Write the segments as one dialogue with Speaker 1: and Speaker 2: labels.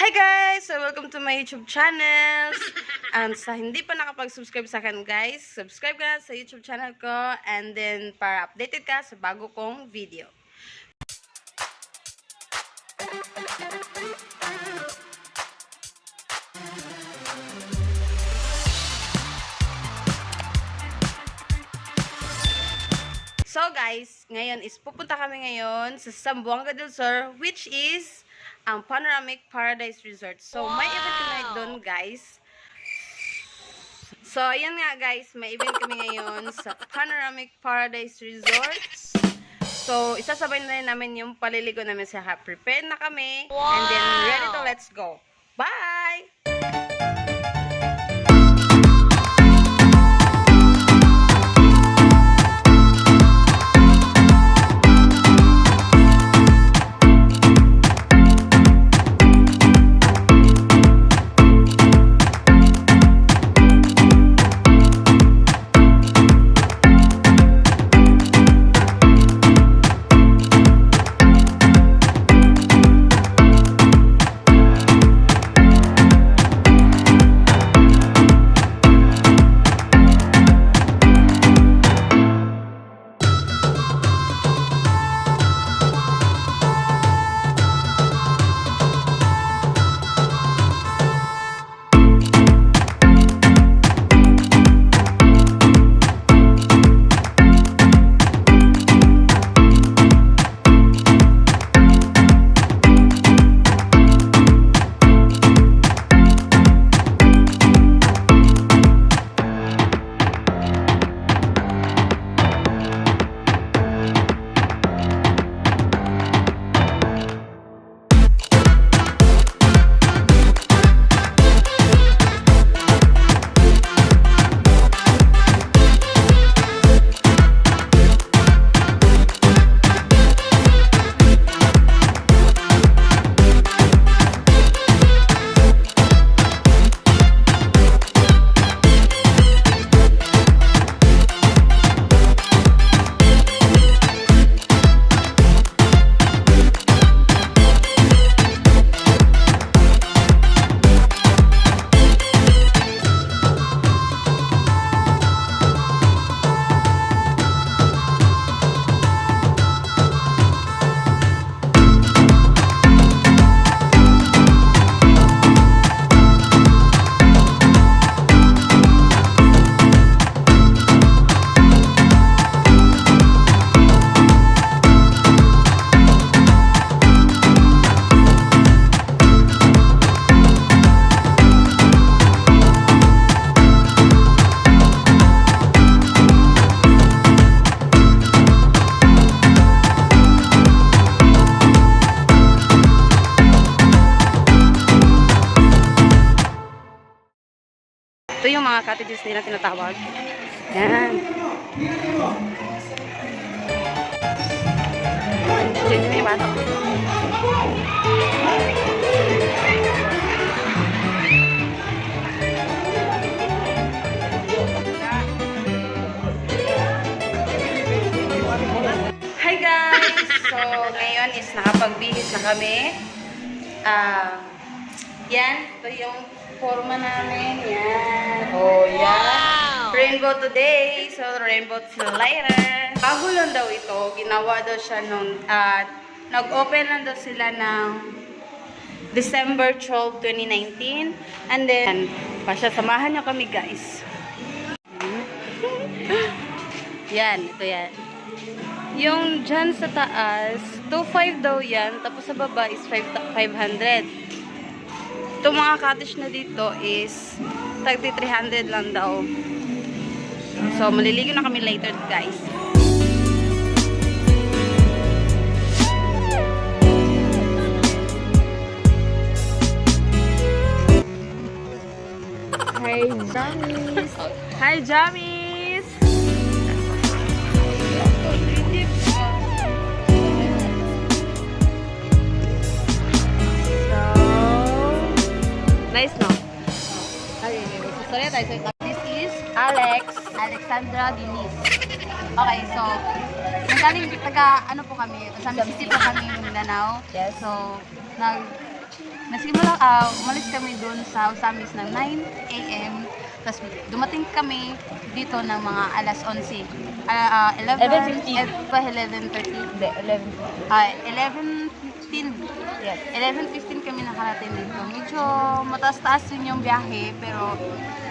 Speaker 1: Hi guys! So welcome to my YouTube channel. And sa hindi pa nakapag-subscribe sa akin guys, subscribe ka na sa YouTube channel ko and then para updated ka sa bago kong video. So guys, ngayon is pupunta kami ngayon sa Zamboanga del Sur, which is ang Panoramic Paradise Resort. So may event kami doon guys. So ayan nga guys, may event kami ngayon sa Panoramic Paradise Resort. So isasabay na rin namin yung paliligo namin sa prepared na kami. And then ready to let's go. Bye! Ito yung mga cottages nila tinatawag. Yan. Diyan yung bata. Hi guys! So, ngayon is nakapagbihis na kami. Yan. Ito yung forma namin. Yan. Oh, yan. Wow. Rainbow today. So, rainbow till later. Bago lang daw ito. Ginawa daw siya nung, nag-open lang daw sila ng December 12, 2019. And then, samahan nyo kami guys. Yan. Ito yan. Yung dyan sa taas, 2.5 daw yan. Tapos sa baba is 500. Itong mga cottage na dito is 300 lang daw. So, maliligo na kami later, guys. Hi, Jammies! Hi, Jammies! Nice, no?
Speaker 2: This is
Speaker 1: Alexandra
Speaker 2: Denise. Okay, so taga ano po kami, sa Mississippi po kami, Mindanao.
Speaker 1: Yes.
Speaker 2: So Umalis kami doon sa Osamis ng 9 a.m. Tapos dumating kami dito ng mga alas 11. 11:30.
Speaker 3: Hindi, 11.
Speaker 2: 11:15.
Speaker 3: Yes.
Speaker 2: 11:15 kami nakarating dito. Medyo mataas-taas yun yung biyahe, pero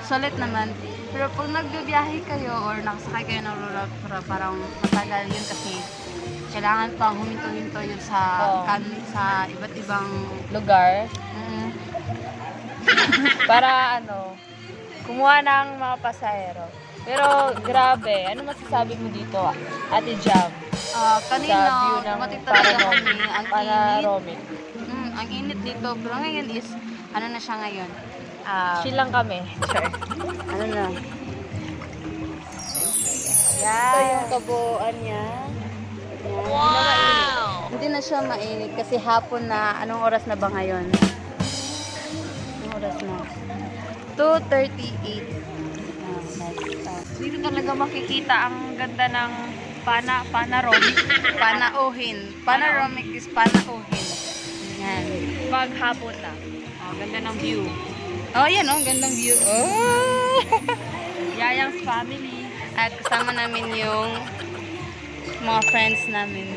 Speaker 2: sulit naman. Pero pag nagbibiyahe kayo or nakasakay kayo ng roller coaster, parang matagal yun kasi kailangan pang huminto-hinto yun sa, sa iba't ibang
Speaker 3: Lugar.
Speaker 2: mm,
Speaker 3: Para ano, kumuha ng mga pasahero. Pero grabe, ano masasabi mo dito, Ate Jam?
Speaker 2: kanina, dumating talaga kami. Ang init.
Speaker 3: Panoramic.
Speaker 2: Ang init dito. Pero ngayon is, ano na siya ngayon?
Speaker 3: Chill lang kami. Sure.
Speaker 2: Ano na?
Speaker 3: Ito yung kabuuan niya.
Speaker 2: Hindi na siya mainit kasi hapon na. Anong oras na ba ngayon? Anong oras na? 2:38.
Speaker 3: Dito talaga makikita ang ganda ng panoramic.
Speaker 2: Panoramic is panauhin. Yan.
Speaker 3: Pag hapon na. Ganda ng view.
Speaker 2: Oh, yan oh. Gandang view. Oh!
Speaker 3: Yayang's family.
Speaker 2: At kasama namin yung mga friends namin.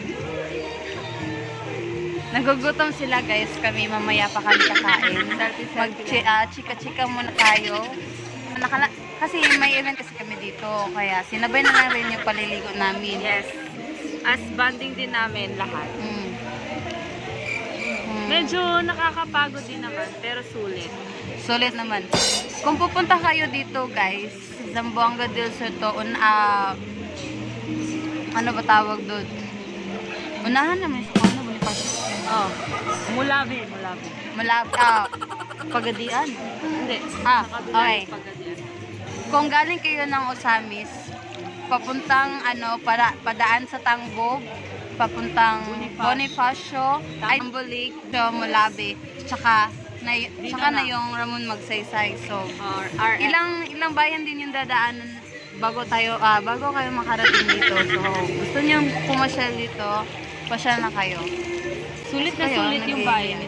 Speaker 2: Nagugutom sila guys. Kami mamaya pa kami kakain. Chika-chika muna tayo. Kasi may event kasi kami dito. Kaya sinabay na lang rin yung paliligo namin.
Speaker 3: Yes. As bonding din namin lahat. Medyo nakakapagod din naman, pero sulit.
Speaker 2: Sulit naman. Kung pupunta kayo dito guys, Zamboanga del Sur to, ano ba tawag doon? Unahan naman sa ano, Bonifacio.
Speaker 3: Oh. Mulabi.
Speaker 2: Pagadian.
Speaker 3: Hindi.
Speaker 2: Okay. Kung galing kayo ng Osamis, papuntang padaan sa Tangbog, papuntang Bonifacio, ay Ambulik, to Mulabi, tsaka na yung Ramon Magsaysay. So, ilang bayan din yung dadaanan bago kayo makarating dito. So, gusto niyo pumasyal dito, pasyal na kayo.
Speaker 3: Sulit na sulit yung bayan.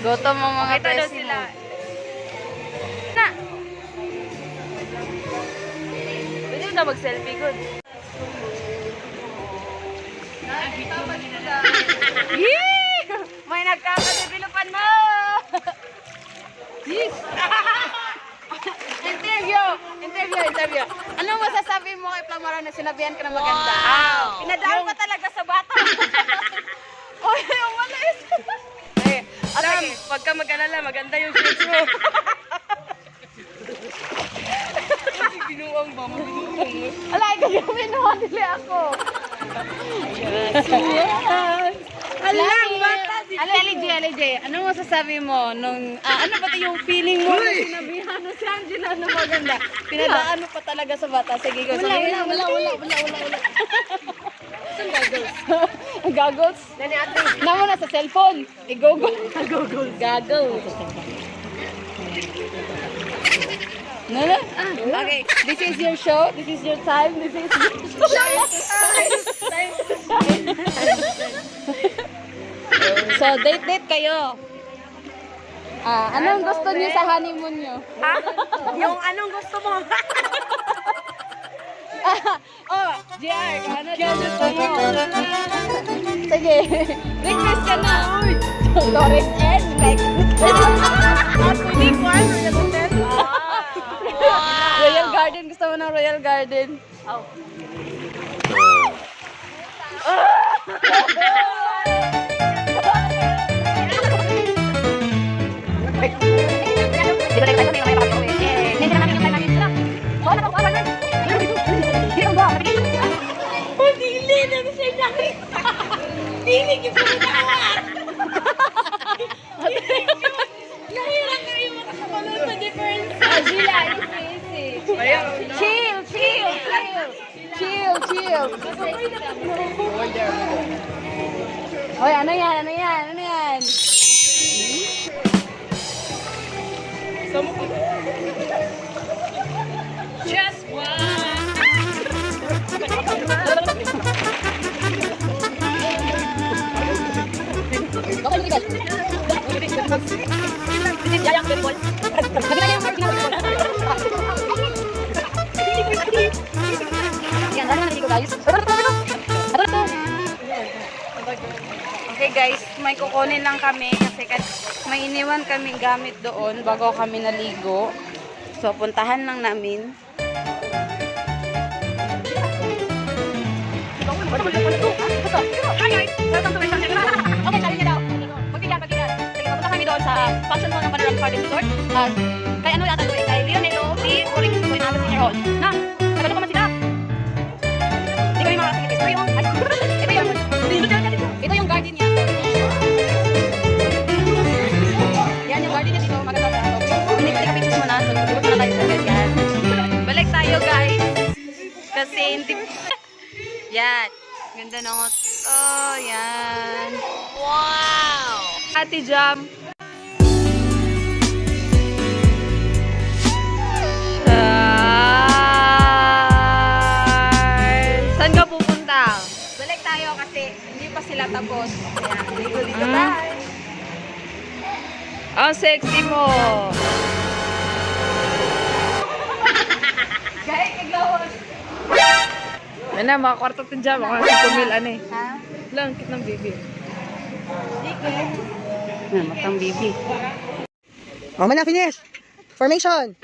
Speaker 2: Goto mo mga
Speaker 3: Ito daw
Speaker 2: presi
Speaker 3: sila.
Speaker 2: mo. Na!
Speaker 3: Pwede na mag-selfie good.
Speaker 2: Yee! May nagkakadevelopan mo! Interview. Anong masasabi mo kay Plamaran na sinabihan ka na maganda? Pinadaan pa talaga sa bata. Oy, yung malis.
Speaker 3: Alam, pag ka mag-alala, maganda yung shades mo. Binuang ba mo?
Speaker 2: Alay, kayo binuha nila ako.
Speaker 3: Alang, bata si
Speaker 2: LJ, anong masasabi mo nung, ano ba yung feeling mo nung sinabihan mo si Angela na maganda? Pinadaan mo pa talaga sa bata. Sige, go. Wala. Ang goggles? Namo na sa cellphone. Goggles. No? Okay. This is your show. This is your time. This is your So, date kayo. Anong gusto niyo sa honeymoon niyo?
Speaker 3: Yung anong gusto mo?
Speaker 2: JR, ano gusto mo? Sige. Request ka na. Torres N. Like, Royal Garden. Gusto mo ng Royal Garden? Chill. Hoy, ano yan?
Speaker 3: Just one.
Speaker 2: Okay guys, may kukunin lang kami kasi may iniwan kami gamit doon bago kami naligo. So puntahan lang namin.
Speaker 3: Hi guys! Welcome to my channel. Okay, challenge niya daw. Magbigyan. Sige, papunta kami doon sa function hall ng Panoramic Party Resort. Kay ano yata ito eh? Kay Leonelo P. Puring Naga Senior Hall. Na, nagano pa man sila. Hindi kami makakasingit. Ito yung garden niya. Yan yung garden niya dito. Maganda sa ato. Hindi ka pictures mo na. So, libot na tayo sa guys yan.
Speaker 2: Balik tayo guys. Kasi hindi... Yan. Ganda ng oh, yan.
Speaker 3: Wow! Ate Jam. Saan ka pupunta?
Speaker 2: Balik tayo kasi hindi pa sila tapos. Kaya, ligo-ligo
Speaker 3: Hmm?
Speaker 2: tayo.
Speaker 3: Ang sexy mo.
Speaker 2: Gaya kaglawan.
Speaker 3: Yan na, mga kwarto ito dyan. Mga 5 mil, ano eh.
Speaker 2: Ha?
Speaker 3: Lang, kit ng baby.
Speaker 2: Matang bibi.
Speaker 4: Mama na, finish! Formation!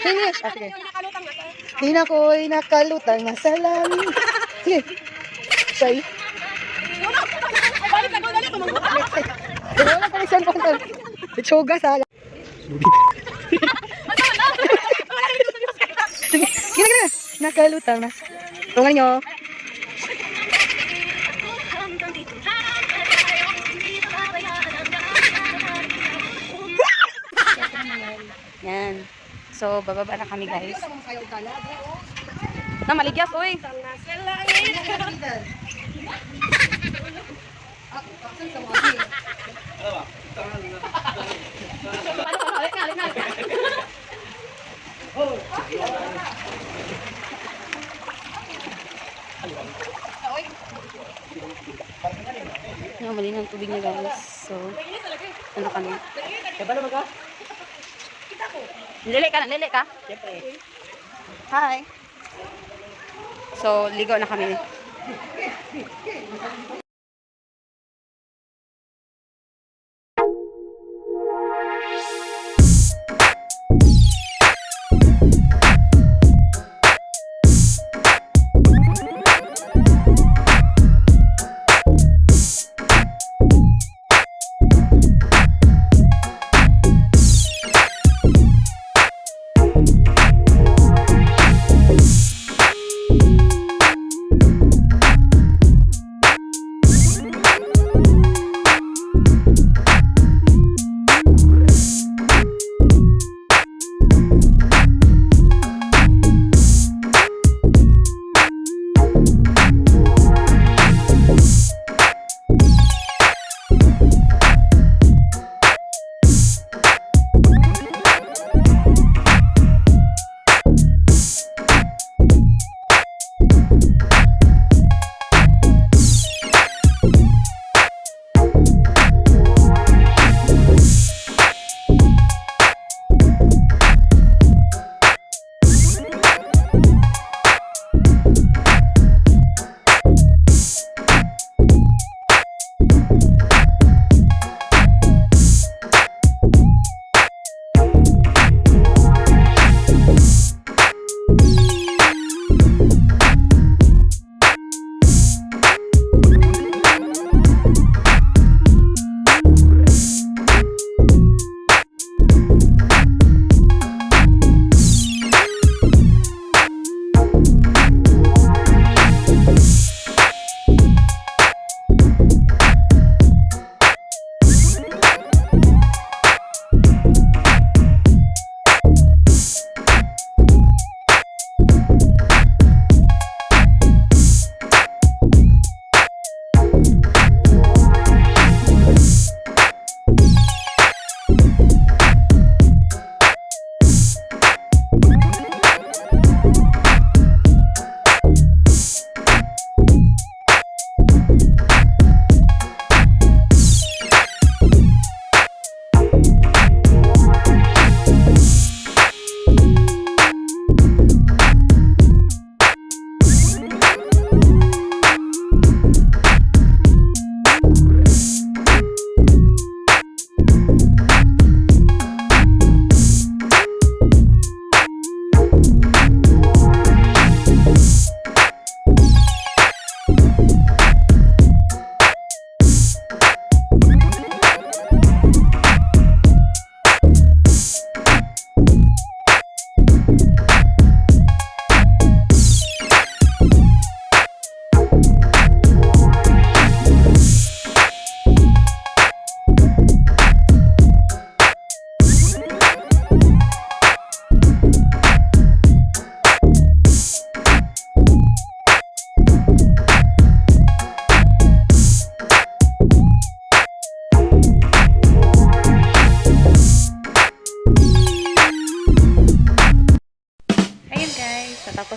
Speaker 4: Finish! Ah, sige. Di na ko'y nakalutang na sa langit. Sige. Say. Wala pa rin saan pa. Itsuga sa ala. Sige, gina. Nakalutang na. Tungan nyo.
Speaker 2: Yan. So, bababa na kami guys. Na, maligyas, uy. Yung mali ng tubig niya guys. So, ano kami? Lili ka? Hi. So, ligo na kami.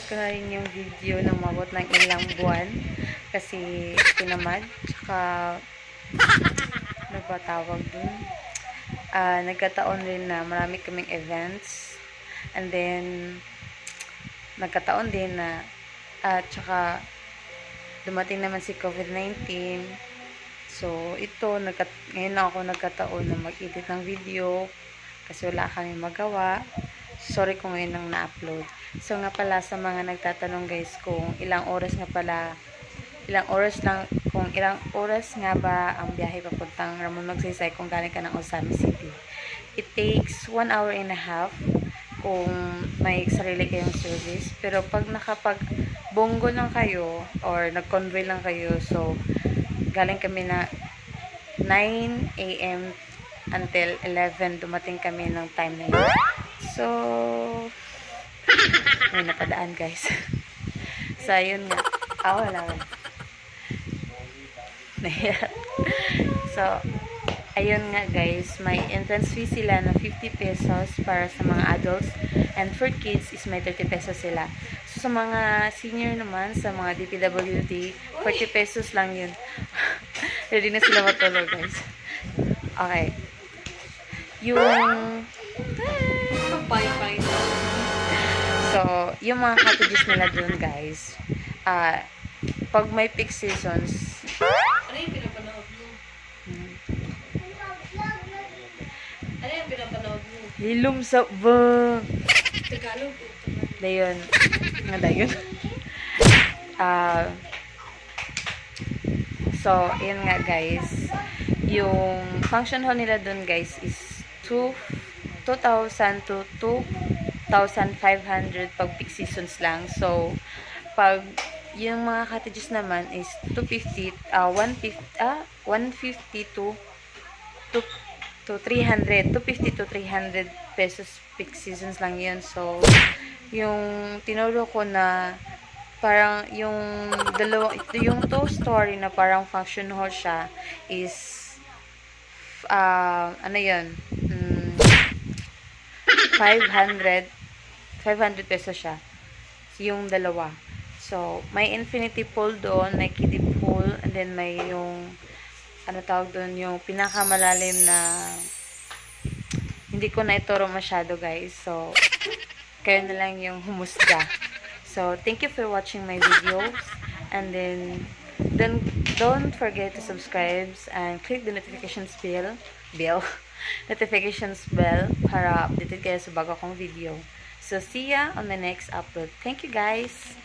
Speaker 1: tinapos ko na rin yung video ng mabot ng ilang buwan kasi tinamad. Tsaka, ano ba tawag dun? Nagkataon rin na marami kaming events. And then, nagkataon din na, tsaka, dumating naman si COVID-19. So, ito, ngayon lang ako nagkataon na mag-edit ng video kasi wala kami magawa. Sorry kung ngayon lang na-upload. So, nga pala sa mga nagtatanong guys kung ilang oras nga ba ang biyahe papuntang Ramon Magsaysay kung galing ka ng Osami City. It takes 1 hour and a half kung may sarili kayong service. Pero pag nakapag-bongo lang kayo or nag-convoy lang kayo, so galing kami na 9 a.m. until 11 dumating kami ng time na yun. So, may napadaan guys. So, ayun nga. Wala. So, ayun nga guys, may entrance fee sila na 50 pesos para sa mga adults and for kids is may 30 pesos sila. So, sa mga senior naman, sa mga DPWD, 40 pesos lang yun. Ready na sila matulog guys. Okay. So, yung mga cottages nila dun guys, pag may peak seasons,
Speaker 3: Ano yung pinapanood mo? Ano yung pinapanood mo?
Speaker 1: hilom sa ba?
Speaker 3: Tagalog.
Speaker 1: Dayon. Nga dayon. So, yun nga guys. Yung function hall nila dun guys is 2,000 to 2,500 pag peak seasons lang. So, pag yung mga cottages naman is 150 to 300. 250 to 300 pesos peak seasons lang yun. So, yung tinuro ko na parang yung yung 2-story na parang function hall siya is ano yun 500 pesos siya yung dalawa. So may infinity pool doon, may kiddie pool, and then may yung ano tawag doon, yung pinakamalalim na hindi ko na ituro masyado guys. So kayo na lang yung humusga. So thank you for watching my videos, and then don't forget to subscribe and click the notifications bell para updated kayo sa bago kong video. So see ya on the next upload. Thank you guys.